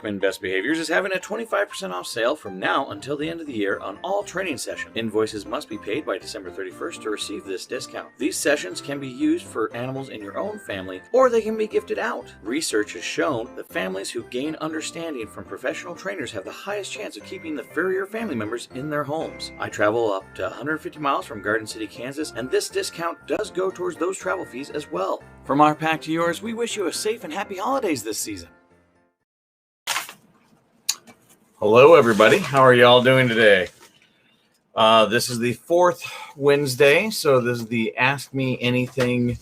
Bachman Best Behaviors is having a 25% off sale from now until the end of the year on all training sessions. Invoices must be paid by December 31st to receive this discount. These sessions can be used for animals in your own family, or they can be gifted out. Research has shown that families who gain understanding from professional trainers have the highest chance of keeping the furrier family members in their homes. I travel up to 150 miles from Garden City, Kansas, and this discount does go towards those travel fees as well. From our pack to yours, we wish you a safe and happy holidays this season. Hello, everybody. How are y'all doing today? This is the fourth Wednesday, so this is the Ask Me Anything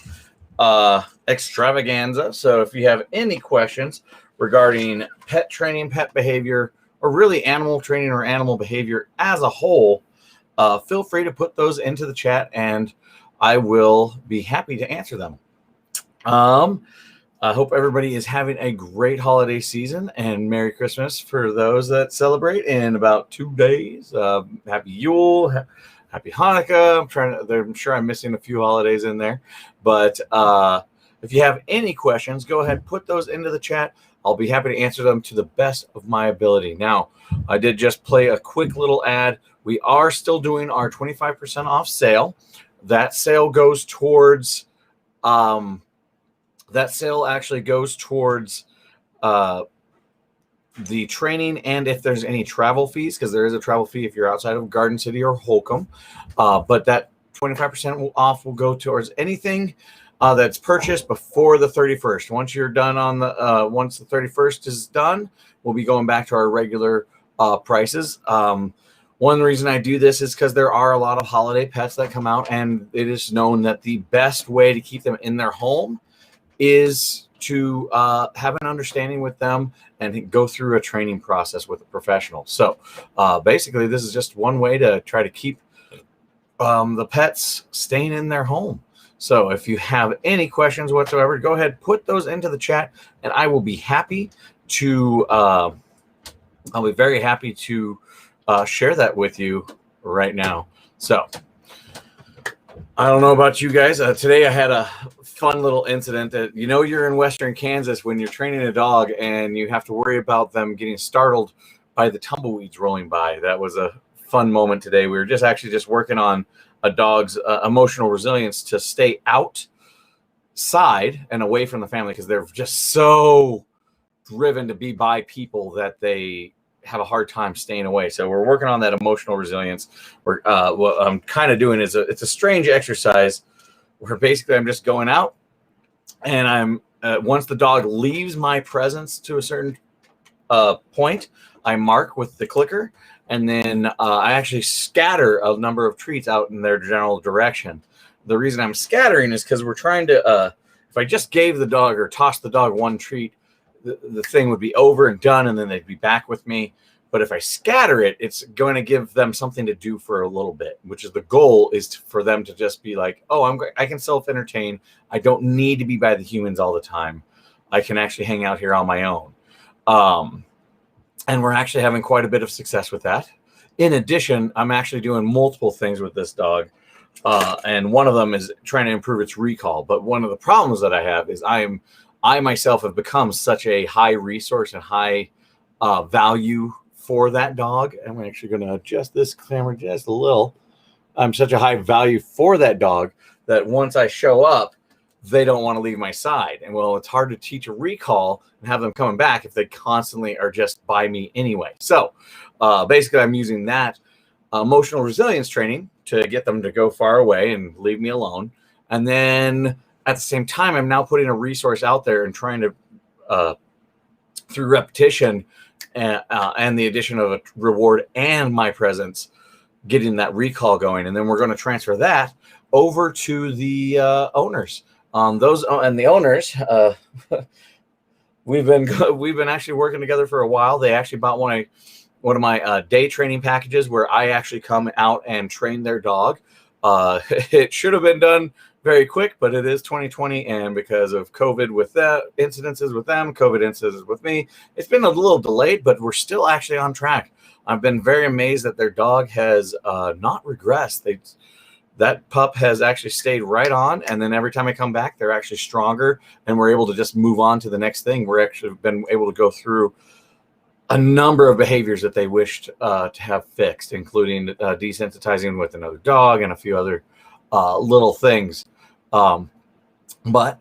extravaganza. So if you have any questions regarding pet training, pet behavior, or really animal training or animal behavior as a whole, feel free to put those into the chat, and I will be happy to answer them. I hope everybody is having a great holiday season, and Merry Christmas for those that celebrate in about 2 days. Happy Yule, Happy Hanukkah. I'm sure I'm missing a few holidays in there, but if you have any questions, go ahead, put those into the chat. I'll be happy to answer them to the best of my ability. Now, I did just play a quick little ad. We are still doing our 25% off sale. That sale goes towards that sale actually goes towards the training, and if there's any travel fees, because there is a travel fee if you're outside of Garden City or Holcomb. But that 25% off will go towards anything that's purchased before the 31st. Once you're done on the once the 31st is done, we'll be going back to our regular prices. One reason I do this is because there are a lot of holiday pets that come out, and it is known that the best way to keep them in their home is to have an understanding with them and go through a training process with a professional. So basically, this is just one way to try to keep the pets staying in their home. So if you have any questions whatsoever, go ahead, put those into the chat, and I will be happy to I'll be very happy to share that with you right now. So I don't know about you guys. Today I had a fun little incident that, you're in Western Kansas when you're training a dog and you have to worry about them getting startled by the tumbleweeds rolling by. That was a fun moment today. We were just working on a dog's emotional resilience to stay outside and away from the family, because they're just so driven to be by people that they have a hard time staying away. So we're working on that emotional resilience. What I'm kind of doing is it's a strange exercise where basically I'm just going out, and I'm once the dog leaves my presence to a certain point, I mark with the clicker, and then I actually scatter a number of treats out in their general direction. The reason I'm scattering is because we're trying to if I just gave the dog or tossed the dog one treat, the thing would be over and done, and then they'd be back with me. But if I scatter it, it's going to give them something to do for a little bit, which is the goal, is for them to just be like, oh, I can self-entertain. I don't need to be by the humans all the time. I can actually hang out here on my own. And we're actually having quite a bit of success with that. In addition, I'm actually doing multiple things with this dog. And one of them is trying to improve its recall. But one of the problems that I have is I myself have become such a high resource and high value for that dog. I'm actually going to adjust this camera just a little. I'm such a high value for that dog that once I show up, they don't want to leave my side. And well, it's hard to teach a recall and have them coming back if they constantly are just by me anyway. So basically, I'm using that emotional resilience training to get them to go far away and leave me alone. And then at the same time, I'm now putting a resource out there and trying to, through repetition and the addition of a reward and my presence, getting that recall going. And then we're going to transfer that over to the owners. The owners, we've been actually working together for a while. They actually bought one of my day training packages where I actually come out and train their dog. It should have been done very quick, but it is 2020, and because of COVID with that incidences with them, COVID incidences with me, it's been a little delayed, but we're still actually on track. I've been very amazed that their dog has not regressed. That pup has actually stayed right on, and then every time I come back, they're actually stronger, and we're able to just move on to the next thing. We're actually been able to go through a number of behaviors that they wished to have fixed, including desensitizing with another dog and a few other little things. But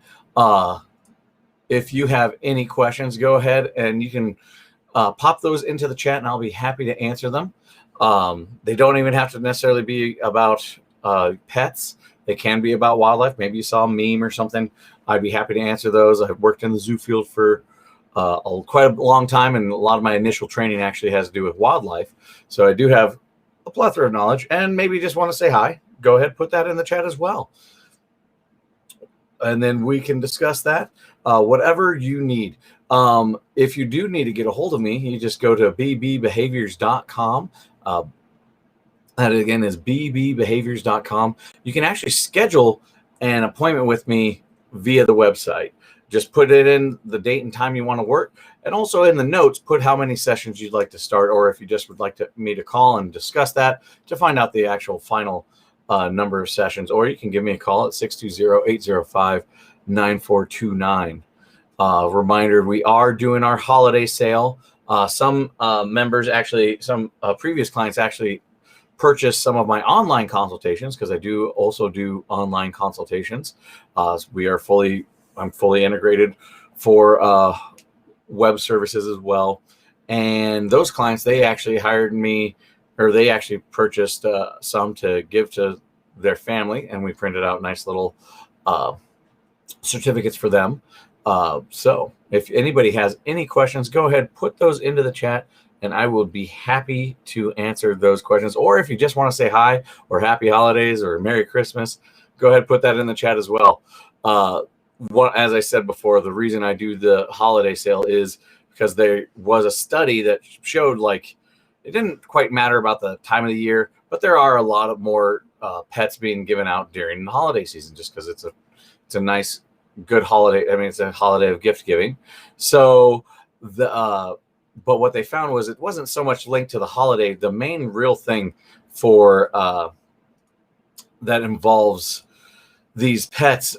if you have any questions, go ahead and you can pop those into the chat, and I'll be happy to answer them. They don't even have to necessarily be about pets. They can be about wildlife. Maybe you saw a meme or something. I'd be happy to answer those. I've worked in the zoo field for quite a long time, and a lot of my initial training actually has to do with wildlife. So I do have a plethora of knowledge, and maybe just want to say hi. Go ahead, put that in the chat as well. And then we can discuss that, whatever you need. If you do need to get a hold of me, you just go to bbbehaviors.com. That again is bbbehaviors.com. You can actually schedule an appointment with me via the website. Just put it in the date and time you want to work. And also in the notes, put how many sessions you'd like to start, or if you just would like me to call and discuss that to find out the actual final number of sessions. Or you can give me a call at 620-805-9429. Reminder, we are doing our holiday sale. Some members actually, some previous clients actually purchased some of my online consultations, because I do also do online consultations. I'm fully integrated for web services as well. And those clients, they actually hired me, or they actually purchased some to give to their family, and we printed out nice little certificates for them. So if anybody has any questions, go ahead, put those into the chat, and I will be happy to answer those questions. Or if you just want to say hi, or happy holidays, or Merry Christmas, go ahead, put that in the chat as well. As I said before, the reason I do the holiday sale is because there was a study that showed, like, it didn't quite matter about the time of the year, but there are a lot of more pets being given out during the holiday season, just because it's a nice, good holiday. I mean, it's a holiday of gift giving. So but what they found was it wasn't so much linked to the holiday. The main real thing for that involves these pets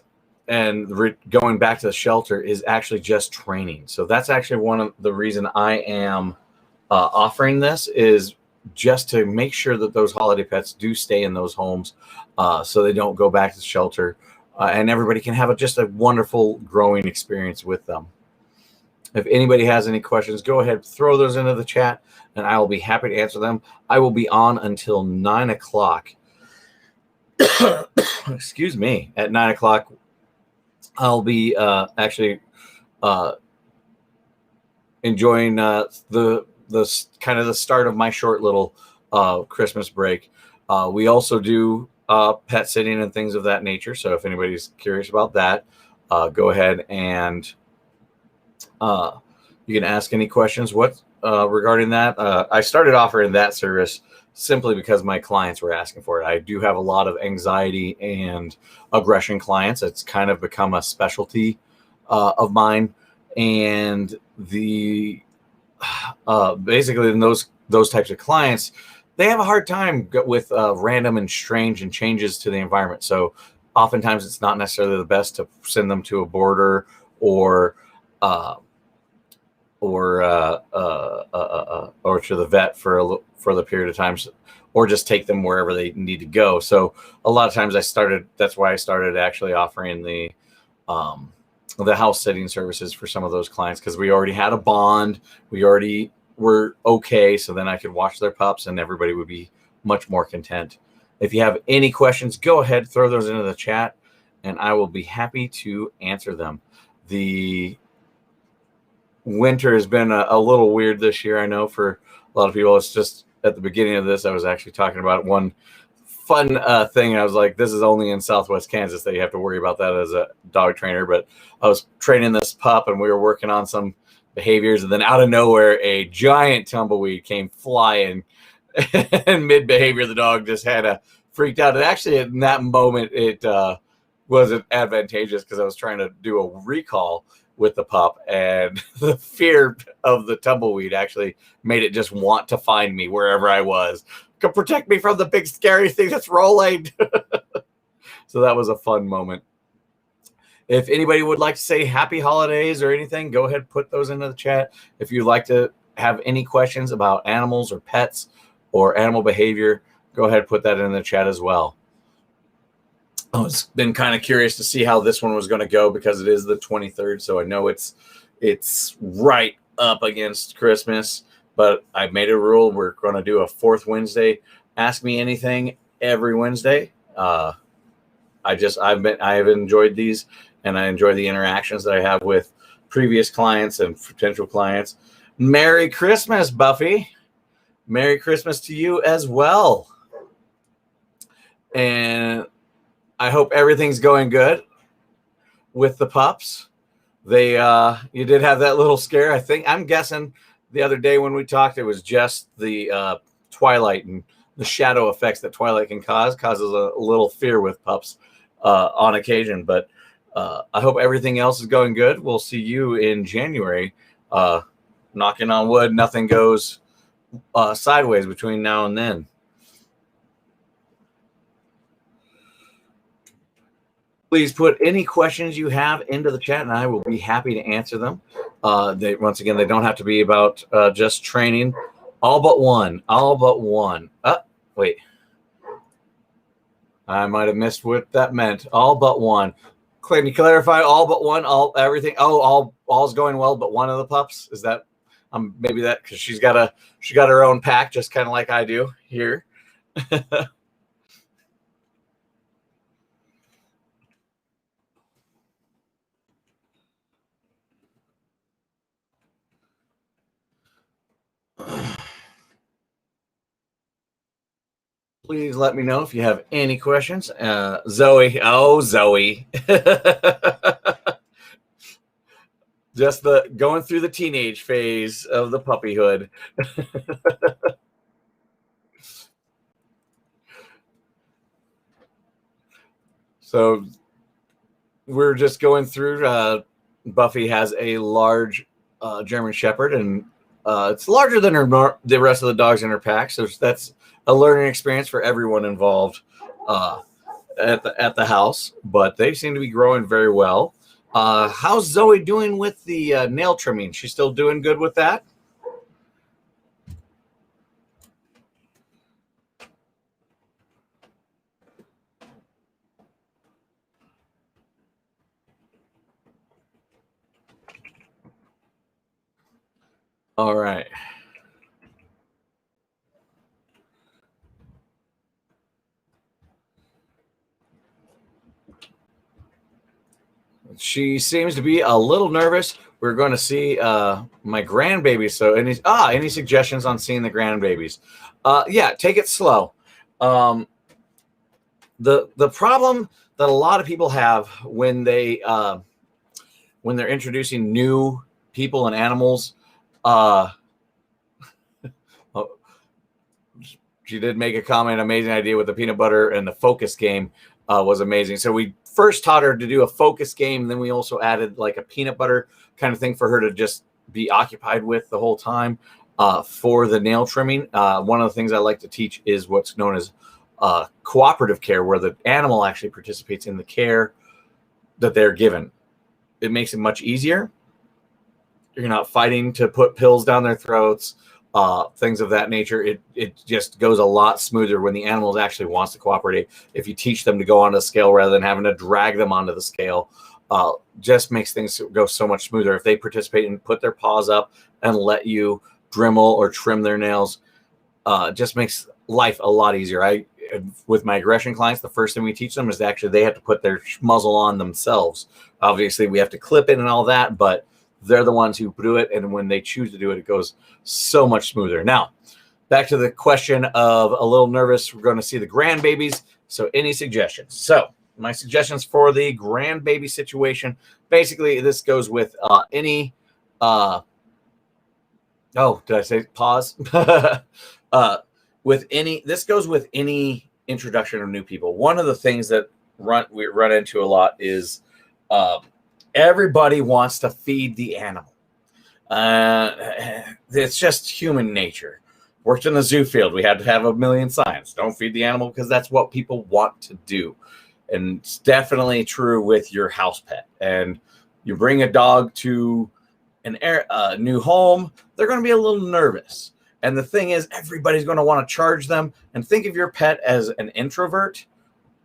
and going back to the shelter is actually just training. So that's actually one of the reason I am offering this, is just to make sure that those holiday pets do stay in those homes, so they don't go back to the shelter, and everybody can have just a wonderful growing experience with them. If anybody has any questions, go ahead, throw those into the chat, and I will be happy to answer them. I will be on until 9 o'clock. Excuse me. At 9 o'clock, I'll be actually enjoying the kind of the start of my short little Christmas break. We also do pet sitting and things of that nature. So if anybody's curious about that, go ahead and you can ask any questions regarding that. I started offering that service simply because my clients were asking for it. I do have a lot of anxiety and aggression clients. It's kind of become a specialty of mine. And basically in those types of clients, they have a hard time with random and strange and changes to the environment. So oftentimes it's not necessarily the best to send them to a boarder or to the vet for the period of time, or just take them wherever they need to go. So a lot of times that's why I started actually offering the house sitting services for some of those clients, because we already had a bond. We already were okay. So then I could watch their pups and everybody would be much more content. If you have any questions, go ahead, throw those into the chat, and I will be happy to answer them. The winter has been a little weird this year, I know, for a lot of people. It's just at the beginning of this, I was actually talking about one fun thing. I was like, this is only in Southwest Kansas that you have to worry about that as a dog trainer. But I was training this pup, and we were working on some behaviors, and then out of nowhere, a giant tumbleweed came flying. And mid behavior, the dog just had freaked out. And actually, in that moment, it wasn't advantageous, because I was trying to do a recall with the pup, and the fear of the tumbleweed actually made it just want to find me wherever I was. Come protect me from the big scary thing that's rolling. So that was a fun moment. If anybody would like to say happy holidays or anything, go ahead, put those into the chat. If you'd like to have any questions about animals or pets or animal behavior, go ahead and put that in the chat as well. I've been kind of curious to see how this one was going to go because it is the 23rd. So I know it's right up against Christmas, but I've made a rule. We're going to do a fourth Wednesday. Ask me anything every Wednesday. I've enjoyed these, and I enjoy the interactions that I have with previous clients and potential clients. Merry Christmas, Buffy. Merry Christmas to you as well. And I hope everything's going good with the pups. You did have that little scare. I'm guessing the other day when we talked, it was just the twilight and the shadow effects that twilight can causes a little fear with pups on occasion. But I hope everything else is going good. We'll see you in January. Knocking on wood, nothing goes sideways between now and then. Please put any questions you have into the chat, and I will be happy to answer them. Once again, they don't have to be about just training. All but one. Wait. I might have missed what that meant. All but one. Can you clarify all but one? Everything? Oh, all's going well, but one of the pups? Is that maybe that because she got her own pack, just kind of like I do here. Please let me know if you have any questions. Zoe. Just going through the teenage phase of the puppyhood. So we're just going through. Buffy has a large German Shepherd, and it's larger than the rest of the dogs in her pack. So that's a learning experience for everyone involved at the house. But they seem to be growing very well. How's Zoe doing with the nail trimming? She's still doing good with that? All right. She seems to be a little nervous. We're going to see my grandbaby. So any suggestions on seeing the grandbabies? Yeah, take it slow. The problem that a lot of people have when they're introducing new people and animals. She did make a comment. Amazing idea with the peanut butter, and the focus game was amazing. So we first taught her to do a focus game. Then we also added like a peanut butter kind of thing for her to just be occupied with the whole time for the nail trimming. One of the things I like to teach is what's known as cooperative care, where the animal actually participates in the care that they're given. It makes it much easier. You're not fighting to put pills down their throats, things of that nature. It just goes a lot smoother when the animal actually wants to cooperate. If you teach them to go onto the scale rather than having to drag them onto the scale, just makes things go so much smoother. If they participate and put their paws up and let you Dremel or trim their nails, just makes life a lot easier. With my aggression clients, the first thing we teach them is actually they have to put their muzzle on themselves. Obviously, we have to clip it and all that, but they're the ones who do it, and when they choose to do it, it goes so much smoother. Now, back to the question of a little nervous. We're going to see the grandbabies. So any suggestions? So my suggestions for the grandbaby situation, basically this goes with any did I say pause? This goes with any introduction of new people. One of the things that we run into a lot is everybody wants to feed the animal. It's just human nature. Worked in the zoo field. We had to have a million signs. Don't feed the animal, because that's what people want to do. And it's definitely true with your house pet. And you bring a dog to new home, they're going to be a little nervous. And the thing is, everybody's going to want to charge them. And think of your pet as an introvert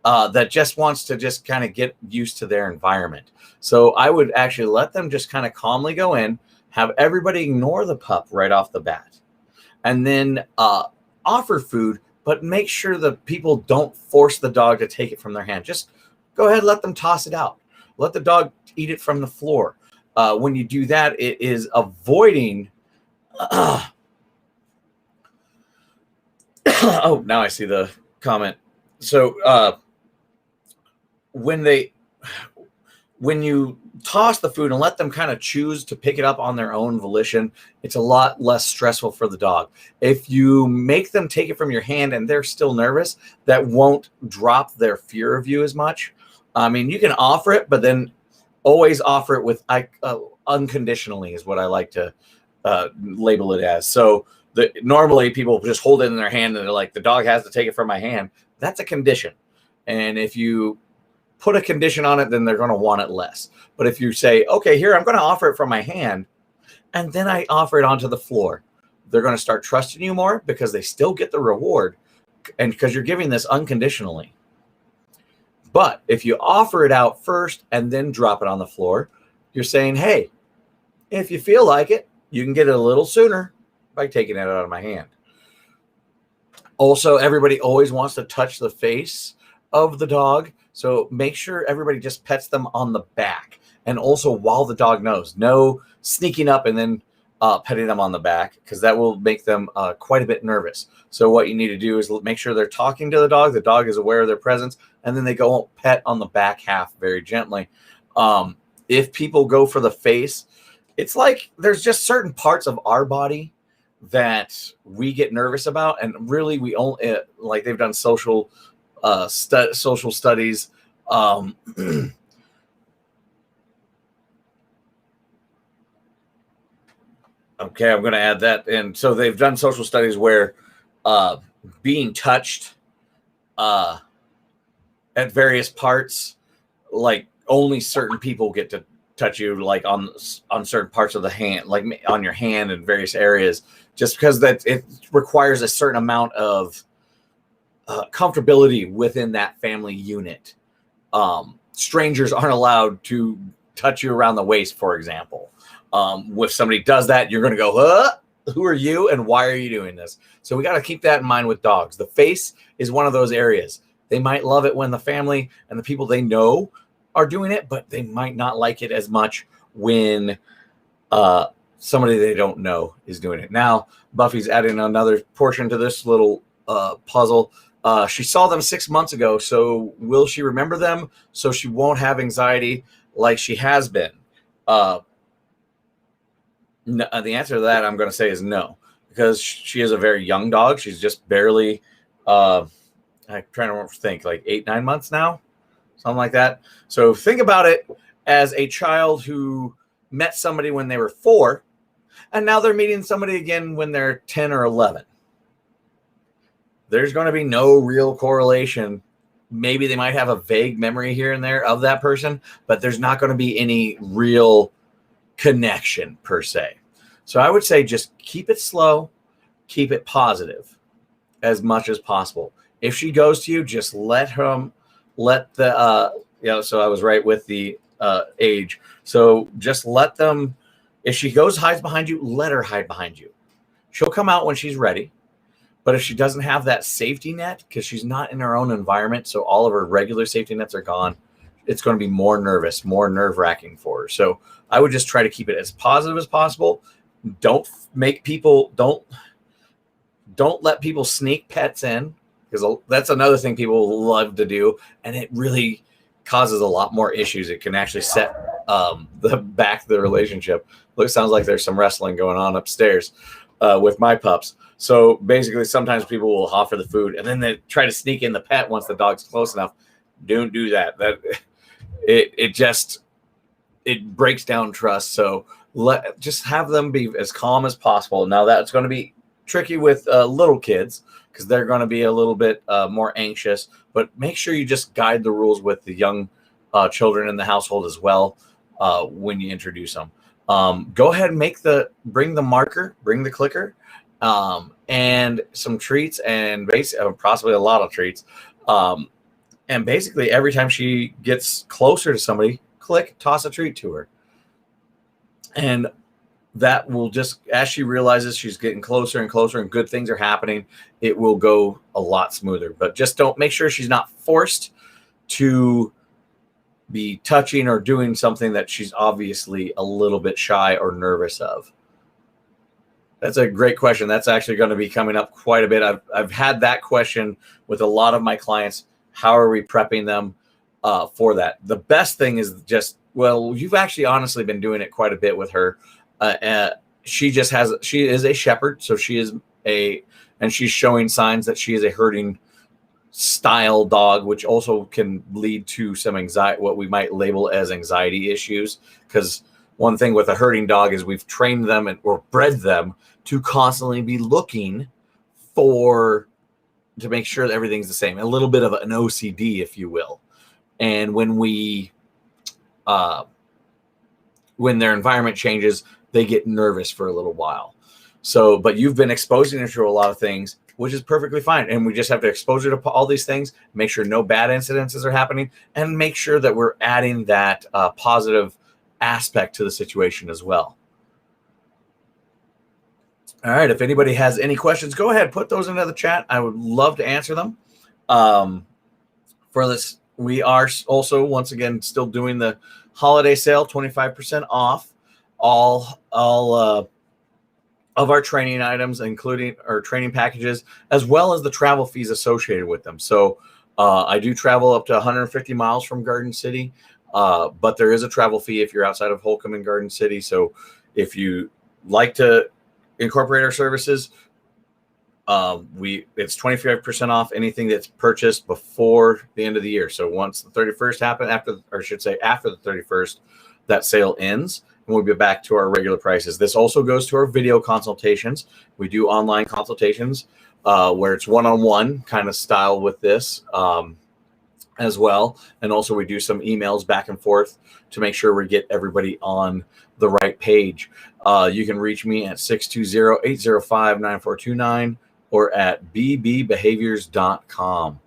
that just wants to just kind of get used to their environment. So I would actually let them just kind of calmly go in, have everybody ignore the pup right off the bat, and then offer food, but make sure the people don't force the dog to take it from their hand. Just go ahead, let them toss it out. Let the dog eat it from the floor. When you do that, it is avoiding. Oh, now I see the comment. So when you toss the food and let them kind of choose to pick it up on their own volition, it's a lot less stressful for the dog. If you make them take it from your hand and they're still nervous, that won't drop their fear of you as much. I mean, you can offer it, but then always offer it with unconditionally is what I like to label it as. So normally people just hold it in their hand and they're like, the dog has to take it from my hand. That's a condition. And if you put a condition on it, then they're going to want it less. But if you say, okay, here, I'm going to offer it from my hand, and then I offer it onto the floor, they're going to start trusting you more because they still get the reward and because you're giving this unconditionally. But if you offer it out first and then drop it on the floor, you're saying, hey, if you feel like it, you can get it a little sooner by taking it out of my hand. Also, everybody always wants to touch the face of the dog. So make sure everybody just pets them on the back. And also while the dog knows, no sneaking up and then petting them on the back, because that will make them quite a bit nervous. So what you need to do is make sure they're talking to the dog is aware of their presence, and then they go pet on the back half very gently. If people go for the face, it's like there's just certain parts of our body that we get nervous about, and really we only like they've done social studies. Okay, I'm going to add that. And so they've done social studies where being touched at various parts, like only certain people get to touch you, like on certain parts of the hand, like on your hand in various areas, just because that it requires a certain amount of comfortability within that family unit. Strangers aren't allowed to touch you around the waist, for example. If somebody does that, you're going to go, who are you and why are you doing this? So we got to keep that in mind with dogs. The face is one of those areas. They might love it when the family and the people they know are doing it, but they might not like it as much when somebody they don't know is doing it. Now, Buffy's adding another portion to this little puzzle. She saw them 6 months ago, so will she remember them so she won't have anxiety like she has been? No, the answer to that I'm going to say is no, because she is a very young dog. She's just barely, I'm trying to think, like 8-9 months now, something like that. So think about it as a child who met somebody when they were 4, and now they're meeting somebody again when they're 10 or 11. There's going to be no real correlation. Maybe they might have a vague memory here and there of that person, but there's not going to be any real connection per se. So I would say just keep it slow, keep it positive as much as possible. If she goes to you, just let the so I was right with the age. So just let them, if she goes, hides behind you, let her hide behind you. She'll come out when she's ready. But if she doesn't have that safety net, because she's not in her own environment, so all of her regular safety nets are gone, it's going to be more nervous, more nerve-wracking for her. So I would just try to keep it as positive as possible. Don't let people sneak pets in, because that's another thing people love to do, and it really causes a lot more issues. It can actually set the relationship. It sounds like there's some wrestling going on upstairs with my pups. So basically, sometimes people will offer the food, and then they try to sneak in the pet once the dog's close enough. Don't do that. It breaks down trust. So just have them be as calm as possible. Now that's going to be tricky with little kids, because they're going to be a little bit more anxious. But make sure you just guide the rules with the young children in the household as well when you introduce them. Go ahead and bring the marker, bring the clicker, and some treats, and possibly a lot of treats. And basically every time she gets closer to somebody, toss a treat to her. And that will just, as she realizes she's getting closer and closer and good things are happening, it will go a lot smoother. But just make sure she's not forced to be touching or doing something that she's obviously a little bit shy or nervous of. That's a great question. That's actually going to be coming up quite a bit. I've had that question with a lot of my clients. How are we prepping them for that? The best thing is just, well, you've actually honestly been doing it quite a bit with her. She is a shepherd. So and she's showing signs that she is a herding style dog, which also can lead to some anxiety, what we might label as anxiety issues. Because one thing with a herding dog is we've trained them or bred them to constantly be looking to make sure that everything's the same. A little bit of an OCD, if you will. And when their environment changes, they get nervous for a little while. So, but you've been exposing her to a lot of things, which is perfectly fine. And we just have to expose her to all these things, make sure no bad incidences are happening, and make sure that we're adding that positive aspect to the situation as well. All right. If anybody has any questions, go ahead, put those into the chat. I would love to answer them. For this, we are also, once again, still doing the holiday sale, 25% off all of our training items, including our training packages, as well as the travel fees associated with them. So I do travel up to 150 miles from Garden City, but there is a travel fee if you're outside of Holcomb and Garden City. So if you like to incorporate our services, it's 25% off anything that's purchased before the end of the year. So once the 31st happened, after the 31st, that sale ends, and we'll be back to our regular prices. This also goes to our video consultations. We do online consultations where it's one-on-one kind of style with this as well. And also we do some emails back and forth to make sure we get everybody on the right page. You can reach me at 620-805-9429 or at bbbehaviors.com.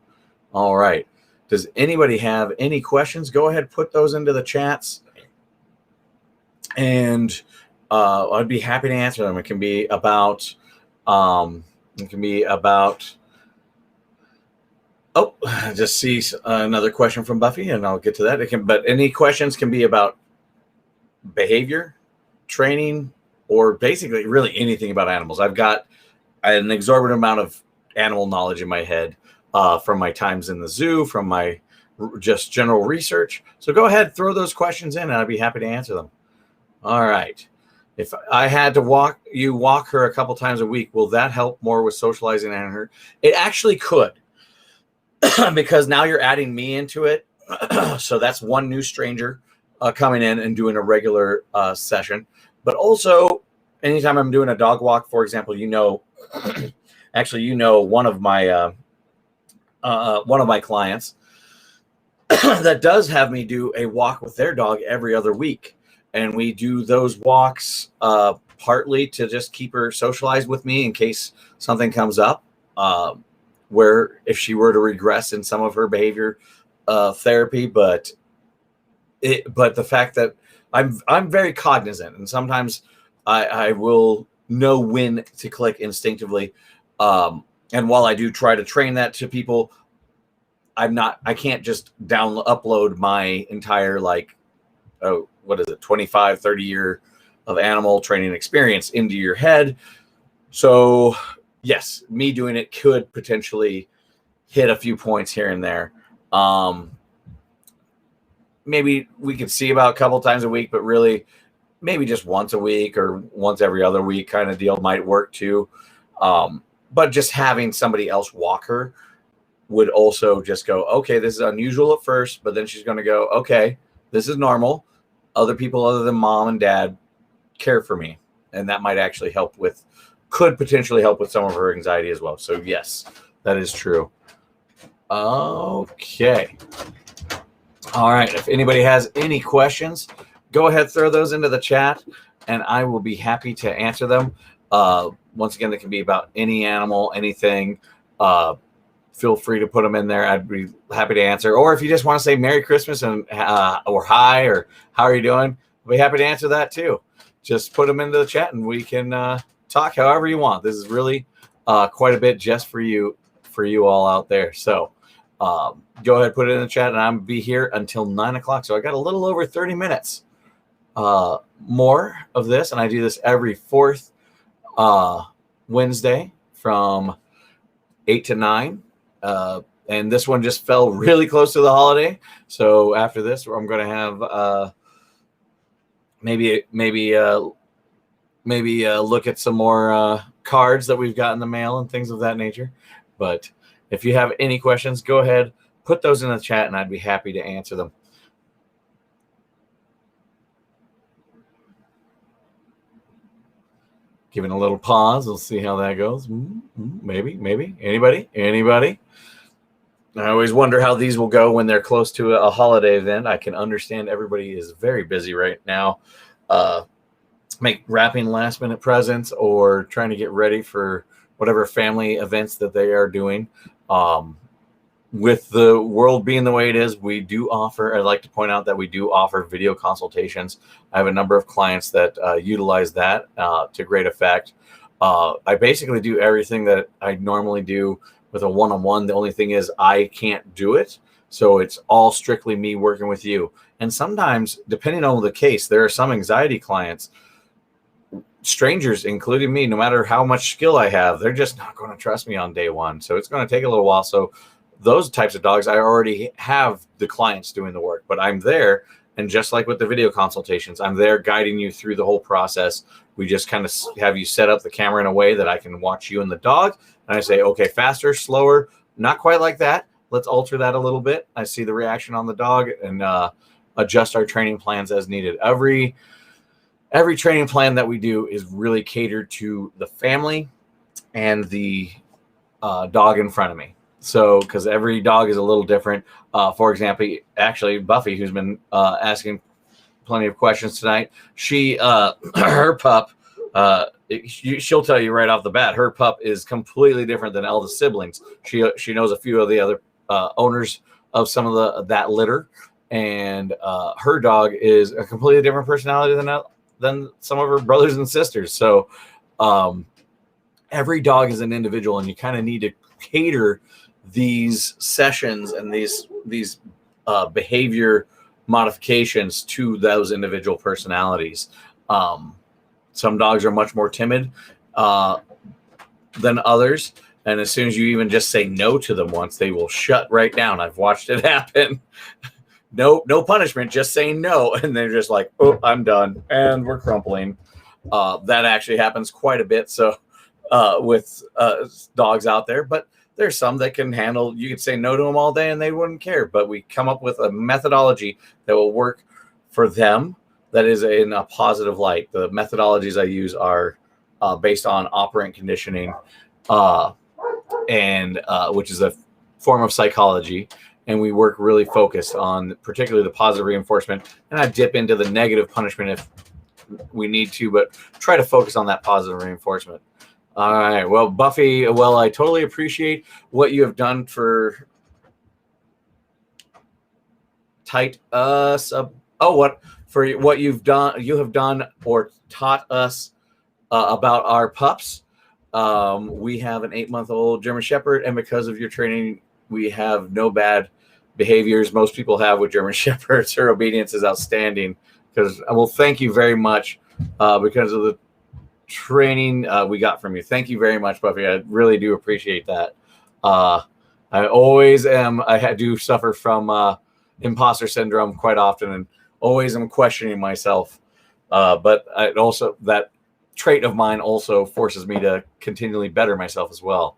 All right. Does anybody have any questions? Go ahead, put those into the chats, and I'd be happy to answer them. It can be about, I just see another question from Buffy, and I'll get to that. But any questions can be about behavior, training, or basically really anything about animals. I've got an exorbitant amount of animal knowledge in my head from my times in the zoo, from my just general research. So go ahead, throw those questions in, and I'd be happy to answer them. All right. If I had to walk her a couple times a week, will that help more with socializing and her? It actually could, because now you're adding me into it. So that's one new stranger coming in and doing a regular session. But also, anytime I'm doing a dog walk, for example, one of my clients that does have me do a walk with their dog every other week. And we do those walks partly to just keep her socialized with me in case something comes up, where if she were to regress in some of her behavior therapy. But the fact that I'm very cognizant, and sometimes I will know when to click instinctively. And while I do try to train that to people, I can't just upload my entire 25, 30 year of animal training experience into your head. So yes, me doing it could potentially hit a few points here and there. Maybe we could see about a couple times a week, but really maybe just once a week or once every other week kind of deal might work too. But just having somebody else walk her would also just go, okay, this is unusual at first, but then she's going to go, okay, this is normal. Other people other than mom and dad care for me. And that might actually could potentially help with some of her anxiety as well. So yes, that is true. Okay. All right. If anybody has any questions, go ahead, throw those into the chat. and I will be happy to answer them. Once again, that can be about any animal, anything. Feel free to put them in there. I'd be happy to answer. Or if you just want to say Merry Christmas and or hi or how are you doing, I'll be happy to answer that too. Just put them into the chat and we can talk however you want. This is really quite a bit just for you all out there. So go ahead, put it in the chat, and I'm going to be here until 9 o'clock. So I got a little over 30 minutes more of this, and I do this every fourth Wednesday from 8 to 9. And this one just fell really close to the holiday. So after this, I'm going to have maybe look at some more cards that we've got in the mail and things of that nature. But if you have any questions, go ahead, put those in the chat, and I'd be happy to answer them. Giving a little pause. We'll see how that goes. Maybe. Anybody? I always wonder how these will go when they're close to a holiday event. I can understand everybody is very busy right now, wrapping last minute presents or trying to get ready for whatever family events that they are doing. With the world being the way it is, we do offer, I'd like to point out that we do offer video consultations. I have a number of clients that utilize that to great effect. I basically do everything that I normally do with a one-on-one. The only thing is I can't do it. So it's all strictly me working with you. And sometimes, depending on the case, there are some anxiety clients, strangers, including me, no matter how much skill I have, they're just not going to trust me on day one. So it's going to take a little while. So those types of dogs, I already have the clients doing the work, but I'm there. And just like with the video consultations, I'm there guiding you through the whole process. We just kind of have you set up the camera in a way that I can watch you and the dog. And I say, okay, faster, slower, not quite like that. Let's alter that a little bit. I see the reaction on the dog and adjust our training plans as needed. Every training plan that we do is really catered to the family and the dog in front of me. So, because every dog is a little different. For example, actually, Buffy, who's been asking plenty of questions tonight, she, her pup, she'll tell you right off the bat, her pup is completely different than all the siblings. She knows a few of the other owners of some of that litter, and her dog is a completely different personality than some of her brothers and sisters. So, every dog is an individual, and you kind of need to cater these sessions and these behavior modifications to those individual personalities. Some dogs are much more timid than others, and as soon as you even just say no to them once, they will shut right down. I've watched it happen. No punishment, just saying no, and they're just like, oh, I'm done, and we're crumpling. That actually happens quite a bit. So with dogs out there, but there's some that can handle, you could say no to them all day and they wouldn't care, but we come up with a methodology that will work for them that is in a positive light. The methodologies I use are based on operant conditioning, and which is a form of psychology. And we work really focused on particularly the positive reinforcement. And I dip into the negative punishment if we need to, but try to focus on that positive reinforcement. All right. Well, Buffy, I totally appreciate what you have done for tight us up. For what you have done or taught us about our pups. We have an 8-month-old German Shepherd, and because of your training, we have no bad behaviors most people have with German Shepherds. Her obedience is outstanding. Thank you very much because of the training we got from you. Thank you very much, Buffy. I really do appreciate that. I always am. I do suffer from imposter syndrome quite often, and always am questioning myself. But that trait of mine also forces me to continually better myself as well.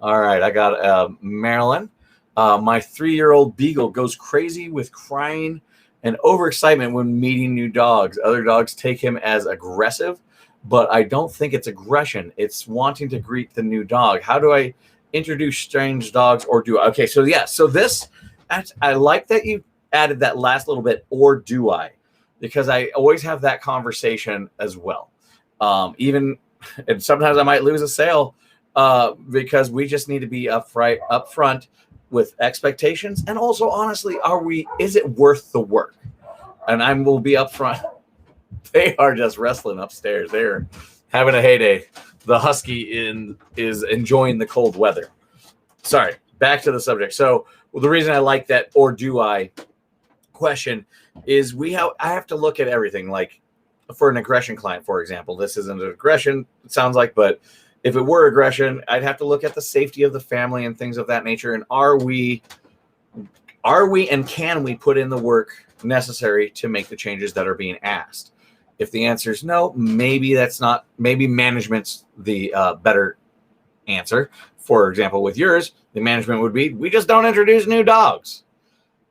All right, I got Marilyn. My 3-year-old Beagle goes crazy with crying and overexcitement when meeting new dogs. Other dogs take him as aggressive, but I don't think it's aggression. It's wanting to greet the new dog. How do I introduce strange dogs, or do I? Okay, so this, I like that you added that last little bit, or do I? because I always have that conversation as well. Even and sometimes I might lose a sale because we just need to be upfront with expectations, and also honestly, is it worth the work? And I will be upfront. They are just wrestling upstairs. They're having a heyday. The husky is enjoying the cold weather. Sorry, back to the subject. So the reason I like that "or do I" question is I have to look at everything. Like for an aggression client, for example, this isn't an aggression, it sounds like, but if it were aggression, I'd have to look at the safety of the family and things of that nature. And are we and can we put in the work necessary to make the changes that are being asked? If the answer is no, maybe management's the better answer. For example, with yours, the management would be, we just don't introduce new dogs.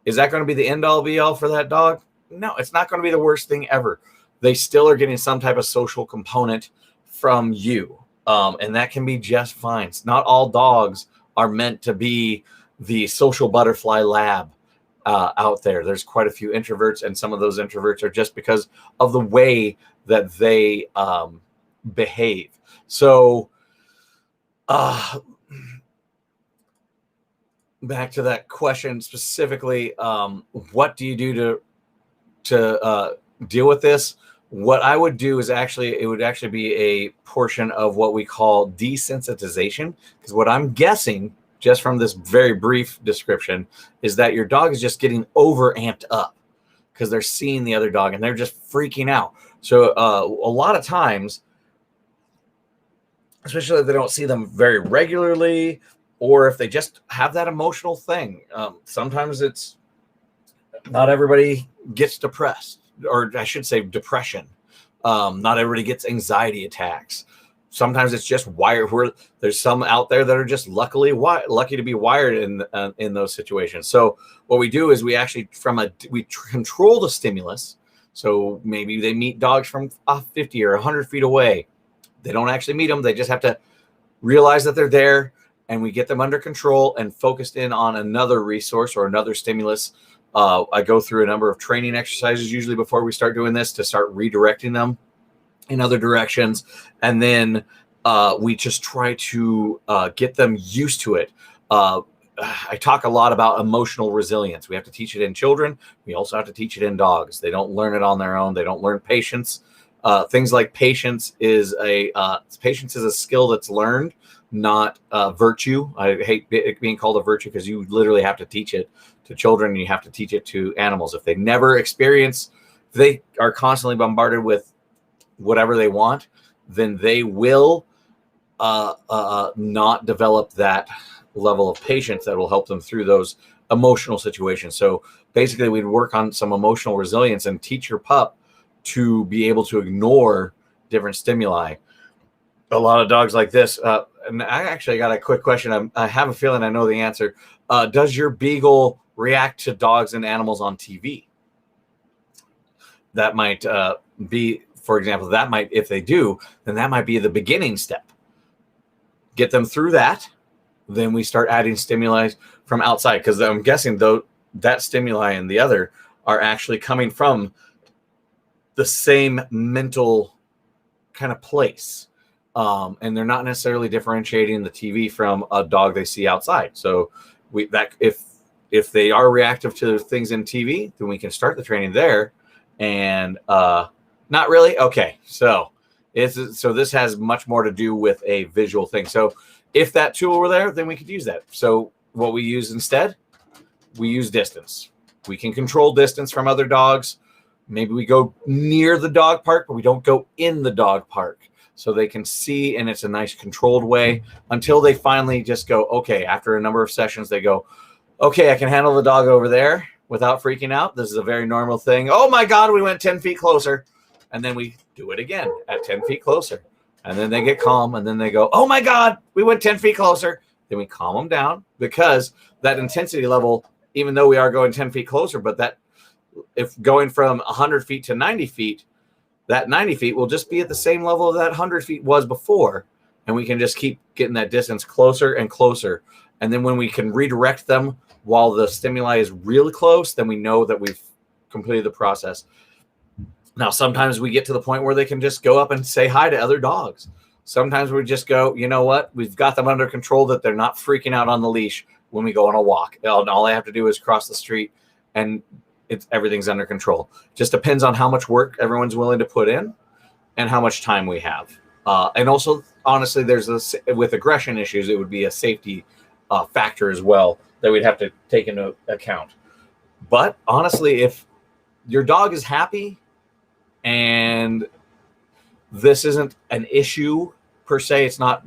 Is that going to be the end all be all for that dog? No, it's not going to be the worst thing ever. They still are getting some type of social component from you. And that can be just fine. Not all dogs are meant to be the social butterfly lab out there. There's quite a few introverts, and some of those introverts are just because of the way that they behave. So back to that question specifically, what do you do to deal with this? What I would do is it would actually be a portion of what we call desensitization, because what I'm guessing just from this very brief description is that your dog is just getting over amped up because they're seeing the other dog and they're just freaking out. So a lot of times, especially if they don't see them very regularly, or if they just have that emotional thing, sometimes it's not everybody gets depressed. Or I should say depression. Not everybody gets anxiety attacks. Sometimes it's just wired. There's some out there that are just lucky to be wired in those situations. So what we do is we actually control the stimulus. So maybe they meet dogs from 50 or 100 feet away. They don't actually meet them. They just have to realize that they're there, and we get them under control and focused in on another resource or another stimulus. I go through a number of training exercises usually before we start doing this to start redirecting them in other directions. And then we just try to get them used to it. I talk a lot about emotional resilience. We have to teach it in children. We also have to teach it in dogs. They don't learn it on their own. They don't learn patience. Things like patience is a skill that's learned, not virtue. I hate it being called a virtue because you literally have to teach it to children and you have to teach it to animals. If they never experience, they are constantly bombarded with whatever they want, then they will not develop that level of patience that will help them through those emotional situations. So basically we'd work on some emotional resilience and teach your pup to be able to ignore different stimuli. A lot of dogs like this, and I actually got a quick question. I have a feeling I know the answer. Does your beagle react to dogs and animals on TV? That might be, for example, if they do, then that might be the beginning step. Get them through that. Then we start adding stimuli from outside, because I'm guessing though that stimuli and the other are actually coming from the same mental kind of place. And they're not necessarily differentiating the TV from a dog they see outside. So if they are reactive to things in TV, then we can start the training there. And not really. Okay. So this has much more to do with a visual thing. So if that tool were there, then we could use that. So what we use instead, we use distance. We can control distance from other dogs. Maybe we go near the dog park, but we don't go in the dog park. So they can see, and it's a nice controlled way until they finally just go, okay, after a number of sessions, they go, okay, I can handle the dog over there without freaking out. This is a very normal thing. Oh my God, we went 10 feet closer. And then we do it again at 10 feet closer. And then they get calm, and then they go, oh my God, we went 10 feet closer. Then we calm them down, because that intensity level, even though we are going 10 feet closer, but that if going from 100 feet to 90 feet, that 90 feet will just be at the same level of that 100 feet was before. And we can just keep getting that distance closer and closer. And then when we can redirect them while the stimuli is really close, then we know that we've completed the process. Now, sometimes we get to the point where they can just go up and say hi to other dogs. Sometimes we just go, you know what? We've got them under control that they're not freaking out on the leash when we go on a walk. And all I have to do is cross the street and everything's under control. Just depends on how much work everyone's willing to put in and how much time we have. And also, honestly, with aggression issues, it would be a safety factor as well that we'd have to take into account. But honestly, if your dog is happy and this isn't an issue per se, it's not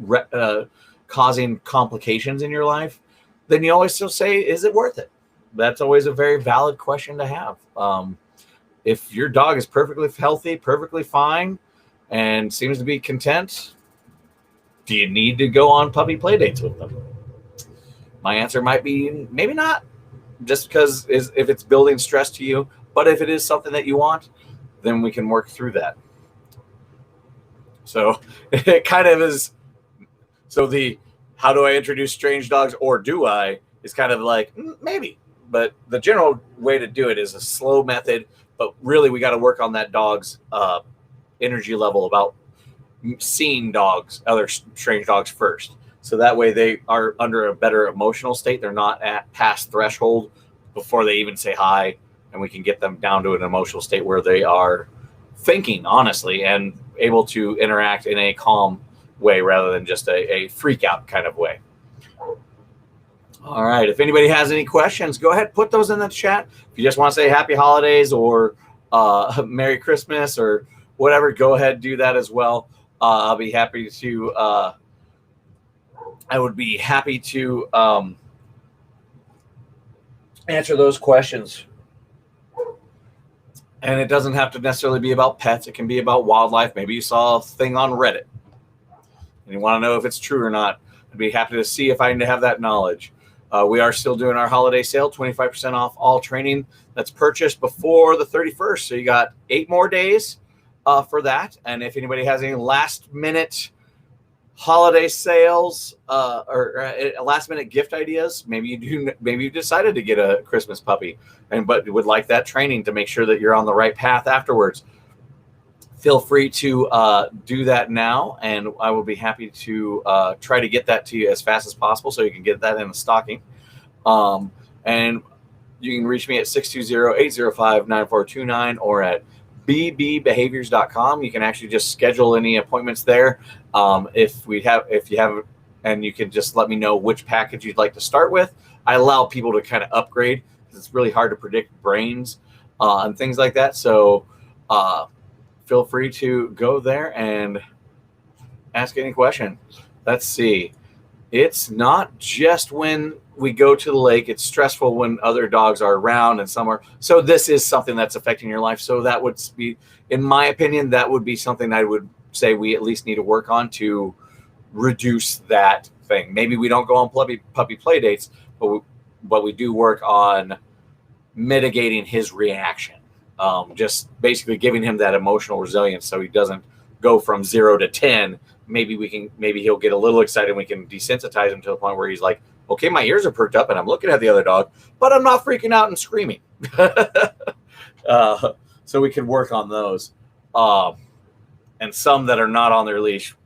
causing complications in your life, then you always still say, is it worth it? That's always a very valid question to have. If your dog is perfectly healthy, perfectly fine, and seems to be content, do you need to go on puppy play dates with them? My answer might be maybe not, just because if it's building stress to you. But if it is something that you want, then we can work through that. So it kind of is. So the how do I introduce strange dogs, or do I, is kind of like maybe. But the general way to do it is a slow method. But really, we got to work on that dog's energy level about seeing dogs, other strange dogs first. So that way they are under a better emotional state. They're not at past threshold before they even say hi. And we can get them down to an emotional state where they are thinking honestly and able to interact in a calm way rather than just a freak out kind of way. All right. If anybody has any questions, go ahead, put those in the chat. If you just want to say happy holidays or Merry Christmas or whatever, go ahead, do that as well. I'll be happy to, I would be happy to answer those questions. And it doesn't have to necessarily be about pets. It can be about wildlife. Maybe you saw a thing on Reddit and you want to know if it's true or not. I'd be happy to see if I have that knowledge. We are still doing our holiday sale, 25% off all training that's purchased before the 31st. So you got 8 more days for that. And if anybody has any last minute holiday sales or last minute gift ideas, maybe you decided to get a Christmas puppy but would like that training to make sure that you're on the right path afterwards, feel free to do that now, and I will be happy to try to get that to you as fast as possible so you can get that in the stocking. And you can reach me at 620-805-9429 or at bbbehaviors.com. You can actually just schedule any appointments there. If you have, and you can just let me know which package you'd like to start with. I allow people to kind of upgrade because it's really hard to predict brains and things like that. So feel free to go there and ask any question. Let's see. It's not just when we go to the lake. It's stressful when other dogs are around and some are. So this is something that's affecting your life. So that would be, in my opinion, that would be something I would say we at least need to work on to reduce that thing. Maybe we don't go on puppy play dates, but we do work on mitigating his reaction. Just basically giving him that emotional resilience so he doesn't go from 0 to 10. Maybe he'll get a little excited and we can desensitize him to the point where he's like, okay, my ears are perked up and I'm looking at the other dog, but I'm not freaking out and screaming. So we can work on those. And some that are not on their leash,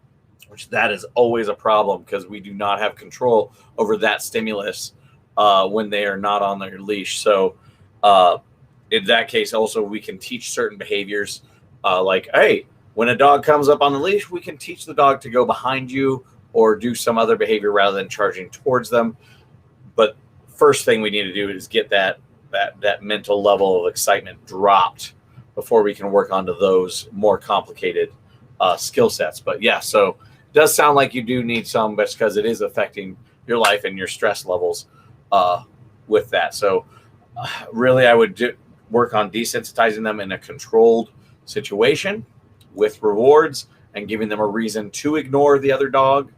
which that is always a problem because we do not have control over that stimulus when they are not on their leash. So in that case, also, we can teach certain behaviors like, hey, when a dog comes up on the leash, we can teach the dog to go behind you or do some other behavior rather than charging towards them. But first thing we need to do is get that mental level of excitement dropped before we can work onto those more complicated skill sets. But yeah, so it does sound like you do need some, but it's because it is affecting your life and your stress levels with that. So really, I would work on desensitizing them in a controlled situation with rewards and giving them a reason to ignore the other dog.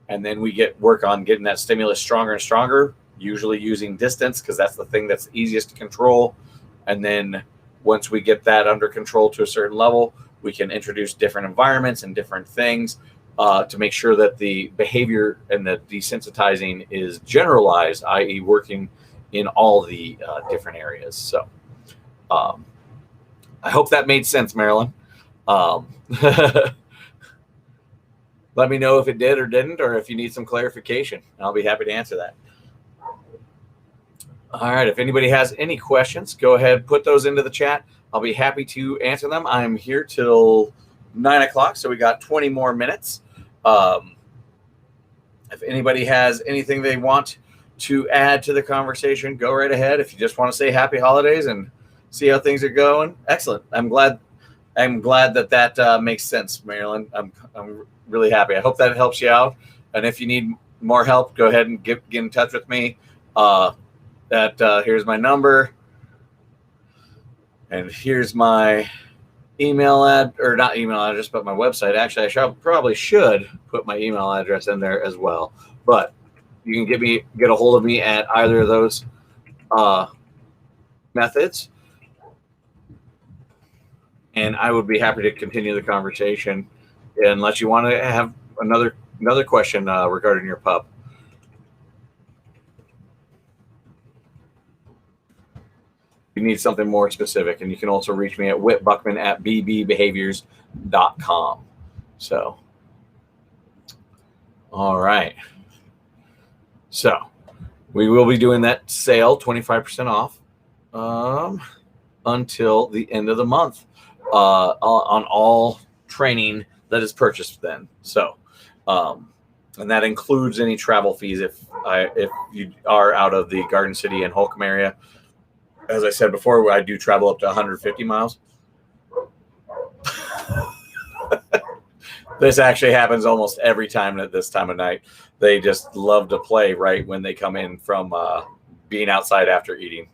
And then we work on getting that stimulus stronger and stronger, usually using distance because that's the thing that's easiest to control. And then once we get that under control to a certain level, we can introduce different environments and different things to make sure that the behavior and the desensitizing is generalized, i.e. working in all the different areas. So I hope that made sense, Marilyn. Um, let me know if it did or didn't, or if you need some clarification. I'll be happy to answer that. All right. If anybody has any questions, go ahead, put those into the chat. I'll be happy to answer them. I'm here till 9 o'clock, so we got 20 more minutes. If anybody has anything they want to add to the conversation, go right ahead. If you just want to say happy holidays and see how things are going, excellent. I'm glad that makes sense, Marilyn. I'm really happy. I hope that helps you out. And if you need more help, go ahead and get in touch with me. Here's my number, and here's my email or not email address, but my website. Actually, I probably should put my email address in there as well. But you can get a hold of me at either of those methods, and I would be happy to continue the conversation unless you want to have another question regarding your pup. You need something more specific, and you can also reach me at whitbuckman@bbbehaviors.com. So, all right. So, we will be doing that sale, 25% off, until the end of the month, on all training that is purchased then. So, and that includes any travel fees if you are out of the Garden City and Holcomb area. As I said before, I do travel up to 150 miles. This actually happens almost every time at this time of night. They just love to play right when they come in from being outside after eating.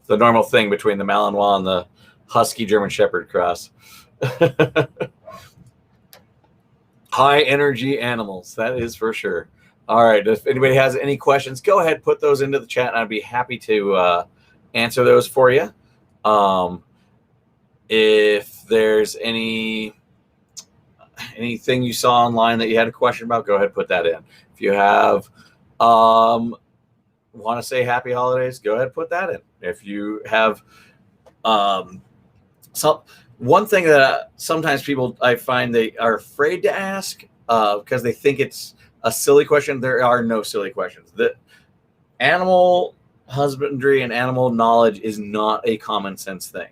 It's the normal thing between the Malinois and the Husky German Shepherd cross. High energy animals, that is for sure. All right, if anybody has any questions, go ahead, put those into the chat, and I'd be happy to answer those for you. If there's anything you saw online that you had a question about, go ahead, put that in. If you have want to say happy holidays, go ahead, put that in. If you have one thing that sometimes people, I find they are afraid to ask because they think it's a silly question. There are no silly questions. The animal husbandry and animal knowledge is not a common sense thing.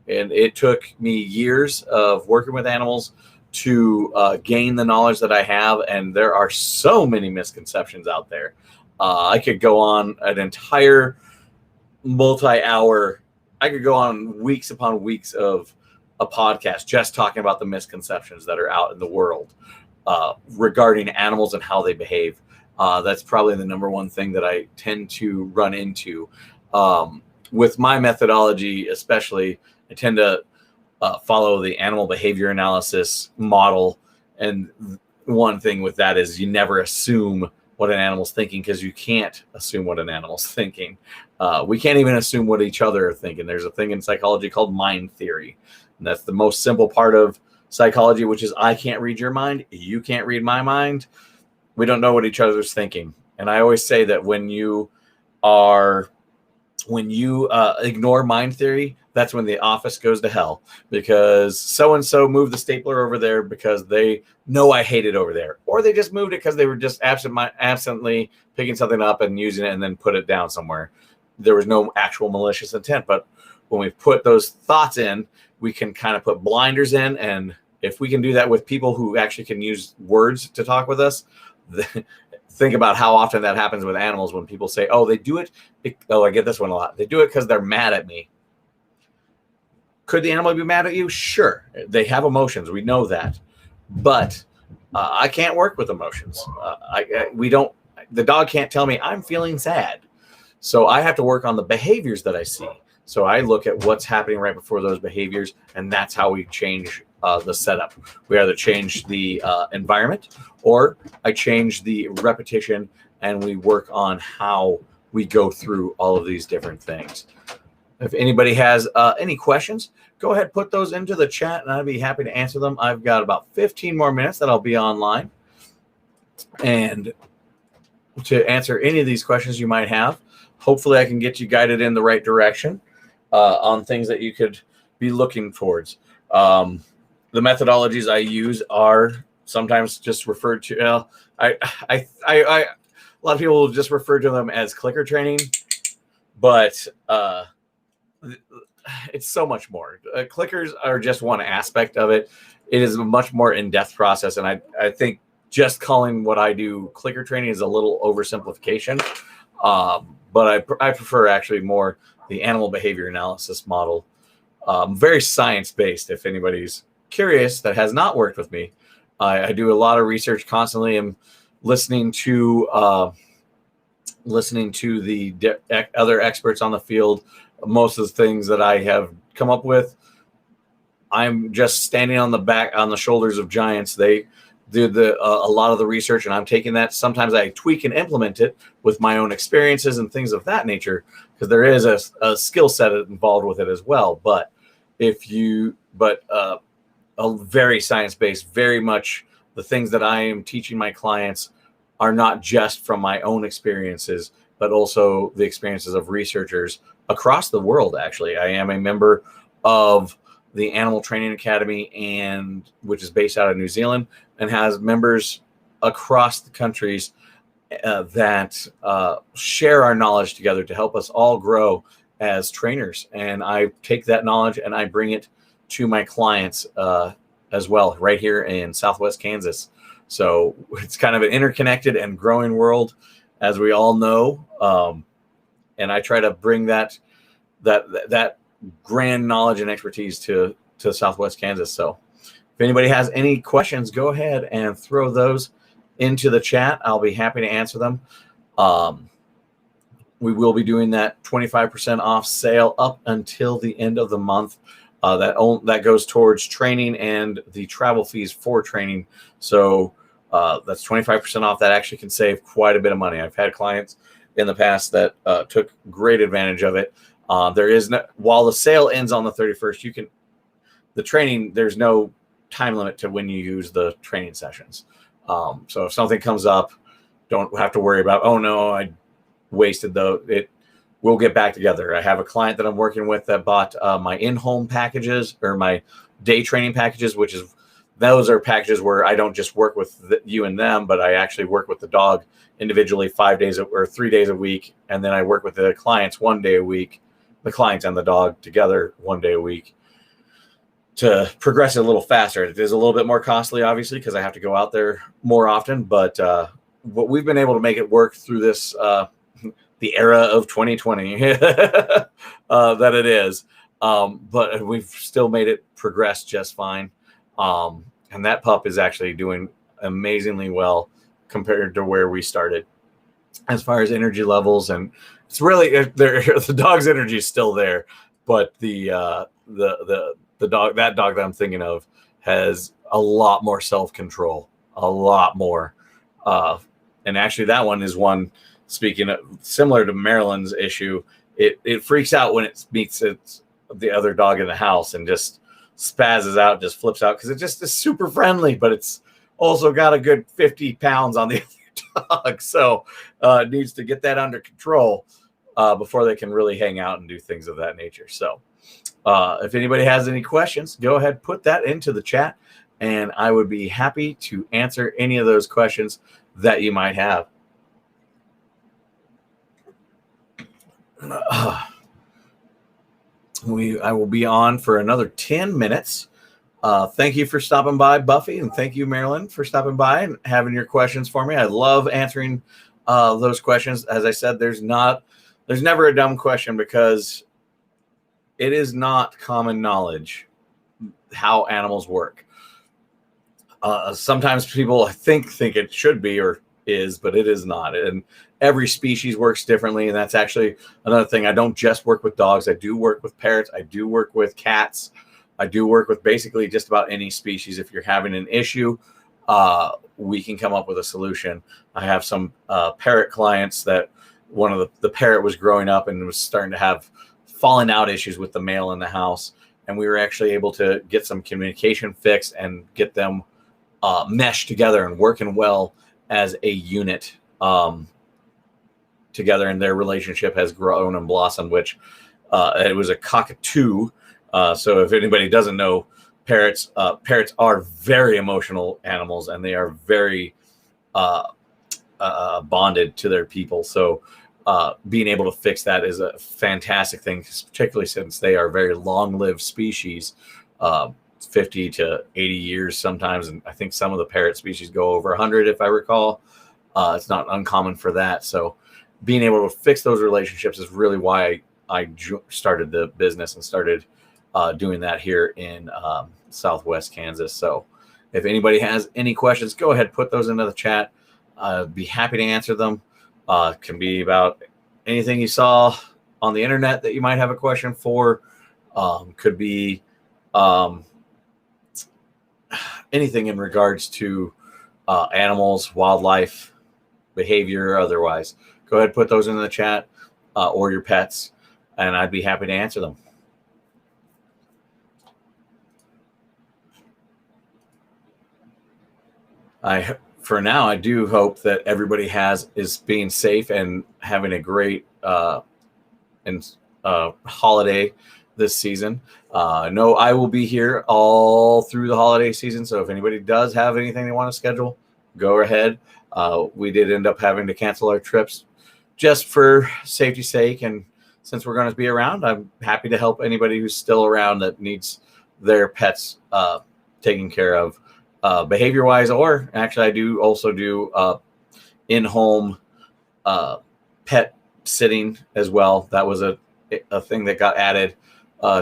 And it took me years of working with animals to gain the knowledge that I have. And there are so many misconceptions out there. I could go on an entire I could go on weeks upon weeks of a podcast just talking about the misconceptions that are out in the world regarding animals and how they behave. That's probably the number one thing that I tend to run into with my methodology, especially. I tend to follow the animal behavior analysis model. And one thing with that is you never assume what an animal's thinking, because you can't assume what an animal's thinking. We can't even assume what each other are thinking. There's a thing in psychology called mind theory. And that's the most simple part of psychology, which is I can't read your mind. You can't read my mind. We don't know what each other's thinking. And I always say that when you ignore mind theory, that's when the office goes to hell, because so-and-so moved the stapler over there because they know I hate it over there. Or they just moved it because they were just absently picking something up and using it and then put it down somewhere. There was no actual malicious intent. But when we put those thoughts in, we can kind of put blinders in. And if we can do that with people who actually can use words to talk with us, think about how often that happens with animals when people say, oh, they do it. I get this one a lot. They do it because they're mad at me. Could the animal be mad at you? Sure. They have emotions. We know that. But I can't work with emotions. The dog can't tell me I'm feeling sad. So I have to work on the behaviors that I see. So I look at what's happening right before those behaviors, and that's how we change the setup. We either change the environment, or I change the repetition, and we work on how we go through all of these different things. If anybody has any questions, go ahead, put those into the chat, and I'd be happy to answer them. I've got about 15 more minutes that I'll be online. And to answer any of these questions you might have, hopefully I can get you guided in the right direction on things that you could be looking towards. The methodologies I use are sometimes just referred to. A lot of people will just refer to them as clicker training, but it's so much more. Clickers are just one aspect of it. It is a much more in-depth process, and I think just calling what I do clicker training is a little oversimplification. But I prefer actually more the animal behavior analysis model. Very science-based. If anybody's curious that has not worked with me, I do a lot of research constantly. I'm listening to the other experts on the field. Most of the things that I have come up with, I'm just standing on the shoulders of giants. They did a lot of the research, and I'm taking that. Sometimes I tweak and implement it with my own experiences and things of that nature, because there is a skill set involved with it as well. But a very science-based, very much the things that I am teaching my clients are not just from my own experiences, but also the experiences of researchers across the world. Actually, I am a member of the Animal Training Academy, which is based out of New Zealand, and has members across the countries that share our knowledge together to help us all grow as trainers. And I take that knowledge and I bring it to my clients as well, right here in Southwest Kansas. So it's kind of an interconnected and growing world, as we all know. And I try to bring that grand knowledge and expertise to Southwest Kansas. So if anybody has any questions, go ahead and throw those into the chat. I'll be happy to answer them. We will be doing that 25% off sale up until the end of the month. That goes towards training and the travel fees for training. So that's 25% off. That actually can save quite a bit of money. I've had clients in the past that took great advantage of it. While the sale ends on the 31st, there's no time limit to when you use the training sessions. So if something comes up, don't have to worry about, oh no, I wasted we'll get back together. I have a client that I'm working with that bought my in-home packages, or my day training packages, those are packages where I don't just work with you and them, but I actually work with the dog individually 5 days or 3 days a week. And then I work with the clients 1 day a week, the clients and the dog together 1 day a week, to progress it a little faster. It is a little bit more costly, obviously, because I have to go out there more often, but we've been able to make it work through this, the era of 2020 that it is. But we've still made it progress just fine. And that pup is actually doing amazingly well compared to where we started as far as energy levels. And it's really, the dog's energy is still there, but the dog that I'm thinking of has a lot more self-control, a lot more. And actually that one is one, speaking of, similar to Marilyn's issue, it freaks out when it meets the other dog in the house and just spazzes out, just flips out, because it just is super friendly, but it's also got a good 50 pounds on the other dog. So it needs to get that under control before they can really hang out and do things of that nature. So if anybody has any questions, go ahead, put that into the chat, and I would be happy to answer any of those questions that you might have. I will be on for another 10 minutes. Thank you for stopping by, Buffy, and thank you, Marilyn, for stopping by and having your questions for me. I love answering those questions. As I said, there's never a dumb question, because it is not common knowledge how animals work. Sometimes people think it should be or is, but it is not. And every species works differently. And that's actually another thing. I don't just work with dogs. I do work with parrots. I do work with cats. I do work with basically just about any species. If you're having an issue, we can come up with a solution. I have some parrot clients that one of the parrot was growing up and was starting to have falling out issues with the male in the house. And we were actually able to get some communication fixed and get them meshed together and working well as a unit together. And their relationship has grown and blossomed, which it was a cockatoo. So if anybody doesn't know, parrots are very emotional animals, and they are very bonded to their people. So being able to fix that is a fantastic thing, particularly since they are very long-lived species, 50 to 80 years sometimes. And I think some of the parrot species go over 100, if I recall. It's not uncommon for that. So being able to fix those relationships is really why I started the business and started doing that here in Southwest Kansas. So if anybody has any questions, go ahead, put those into the chat. Be happy to answer them. Can be about anything you saw on the internet that you might have a question for. Could be anything in regards to animals, wildlife, behavior, or otherwise. Go ahead, put those in the chat, or your pets, and I'd be happy to answer them. For now, I do hope that everybody is being safe and having a great holiday this season. No, I will be here all through the holiday season. So if anybody does have anything they want to schedule, go ahead. We did end up having to cancel our trips just for safety's sake. And since we're going to be around, I'm happy to help anybody who's still around that needs their pets taken care of. Behavior wise, or actually I do also do in-home pet sitting as well. That was a thing that got added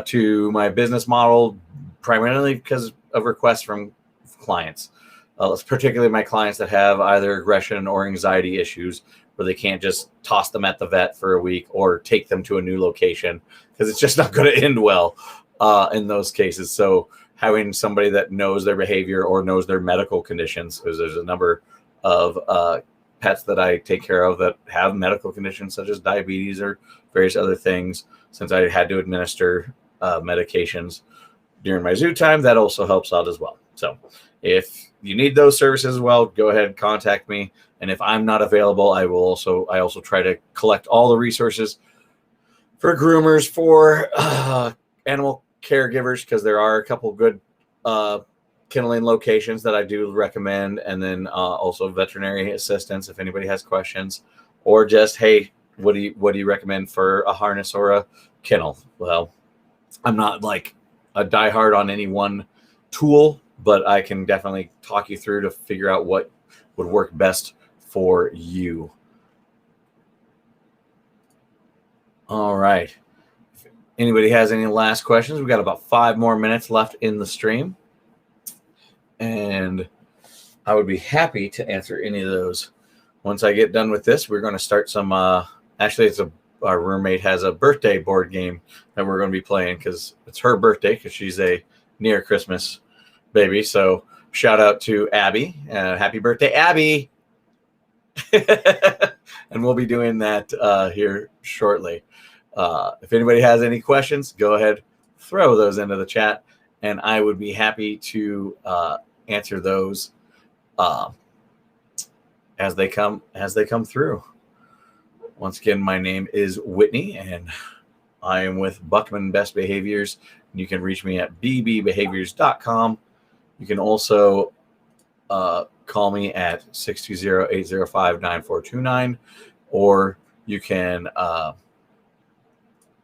to my business model, primarily because of requests from clients, particularly my clients that have either aggression or anxiety issues, where they can't just toss them at the vet for a week or take them to a new location, because it's just not going to end well in those cases. So having somebody that knows their behavior or knows their medical conditions, because there's a number of pets that I take care of that have medical conditions such as diabetes or various other things. Since I had to administer medications during my zoo time, that also helps out as well. So if you need those services as well, go ahead and contact me. And if I'm not available, I also try to collect all the resources for groomers, for animal caregivers, because there are a couple good kenneling locations that I do recommend, and then also veterinary assistance if anybody has questions, or just, hey, what do you recommend for a harness or a kennel? Well, I'm not like a diehard on any one tool, but I can definitely talk you through to figure out what would work best for you. All right. If anybody has any last questions, we've got about 5 more minutes left in the stream, and I would be happy to answer any of those. Once I get done with this, we're going to start some actually our roommate has a birthday board game that we're going to be playing, because it's her birthday, because she's a near Christmas baby. So shout out to Abby. Happy birthday, Abby. And we'll be doing that here shortly. If anybody has any questions, go ahead, throw those into the chat, and I would be happy to answer those as they come through. Once again, my name is Whitney, and I am with Buckman Best Behaviors. You can reach me at bbbehaviors.com. You can also call me at 620-805-9429, or you can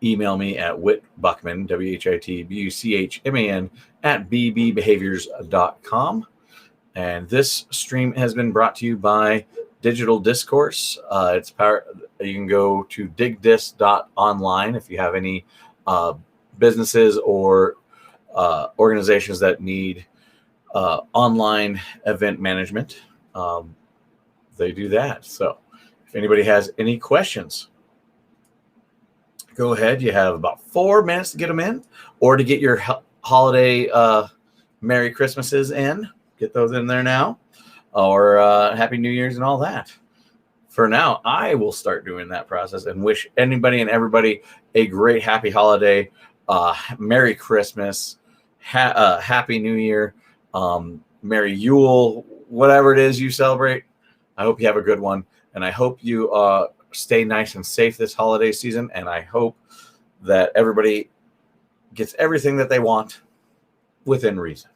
email me at whitbuckman, WHITBUCHMAN, at bbbehaviors.com. And this stream has been brought to you by Digital Discourse. It's power. You can go to digdis.online if you have any businesses or organizations that need online event management. They do that. So if anybody has any questions, go ahead. You have about 4 minutes to get them in, or to get your holiday Merry Christmases in. Get those in there now, or Happy New Year's and all that. For now, I will start doing that process and wish anybody and everybody a great happy holiday, Merry Christmas, Happy New Year, Merry Yule, whatever it is you celebrate. I hope you have a good one, and I hope you stay nice and safe this holiday season, and I hope that everybody gets everything that they want within reason.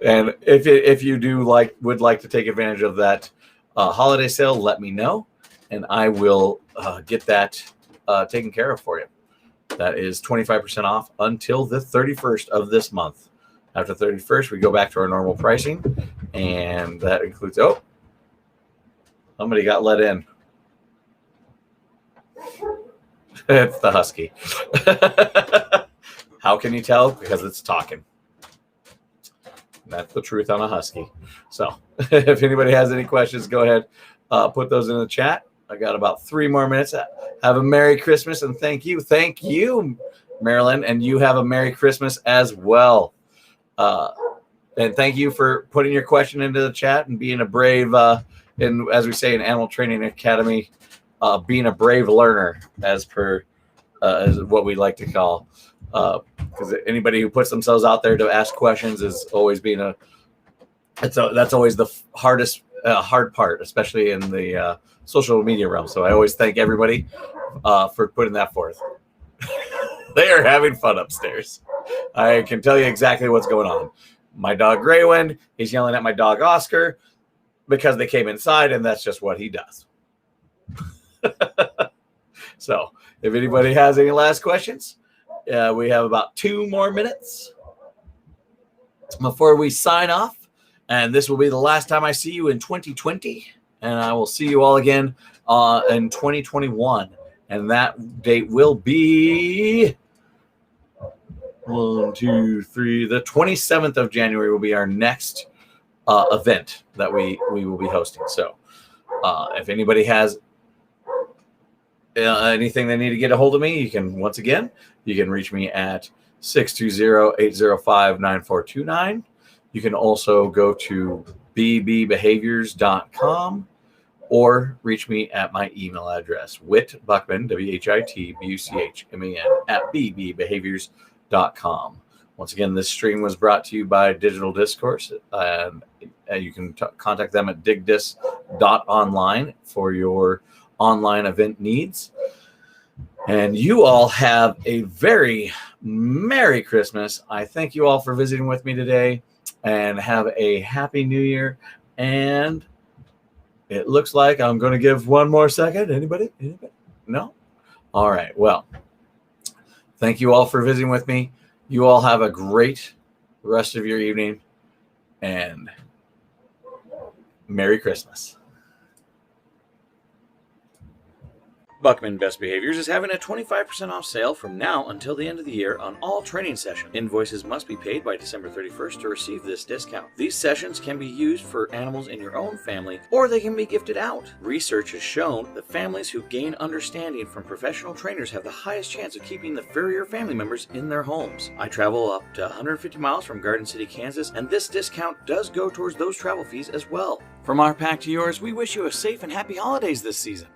And if you would like to take advantage of that holiday sale, let me know, and I will get that taken care of for you. That is 25% off until the 31st of this month. After 31st, we go back to our normal pricing, and that includes, oh, somebody got let in. It's the husky. How can you tell? Because it's talking. That's the truth on a husky. So if anybody has any questions, go ahead, put those in the chat. I got about 3 more minutes. Have a Merry Christmas, and thank you, Marilyn, and you have a Merry Christmas as well. And thank you for putting your question into the chat and being a brave, and as we say in Animal Training Academy, being a brave learner, as what we like to call. Because anybody who puts themselves out there to ask questions is always that's always the hard part, especially in the social media realm. So I always thank everybody for putting that forth. They are having fun upstairs. I can tell you exactly what's going on. My dog Greywind, he's yelling at my dog Oscar because they came inside, and that's just what he does. So if anybody has any last questions, we have about 2 more minutes before we sign off. And this will be the last time I see you in 2020. And I will see you all again in 2021. And that date will be the 27th of January will be our next event that we will be hosting. So if anybody has anything they need to get a hold of me, you can reach me at 620-805-9429. You can also go to bbbehaviors.com or reach me at my email address, whitbuchman, WHITBUCHMAN, at bbbehaviors.com. Once again, this stream was brought to you by Digital Discourse. And you can contact them at digdis.online for your online event needs. And you all have a very Merry Christmas. I thank you all for visiting with me today, and have a Happy New Year. And it looks like I'm going to give 1 more second. Anybody? No? All right. Well, thank you all for visiting with me. You all have a great rest of your evening, and Merry Christmas. Buchman Best Behaviors is having a 25% off sale from now until the end of the year on all training sessions. Invoices must be paid by December 31st to receive this discount. These sessions can be used for animals in your own family, or they can be gifted out. Research has shown that families who gain understanding from professional trainers have the highest chance of keeping the furrier family members in their homes. I travel up to 150 miles from Garden City, Kansas, and this discount does go towards those travel fees as well. From our pack to yours, we wish you a safe and happy holidays this season.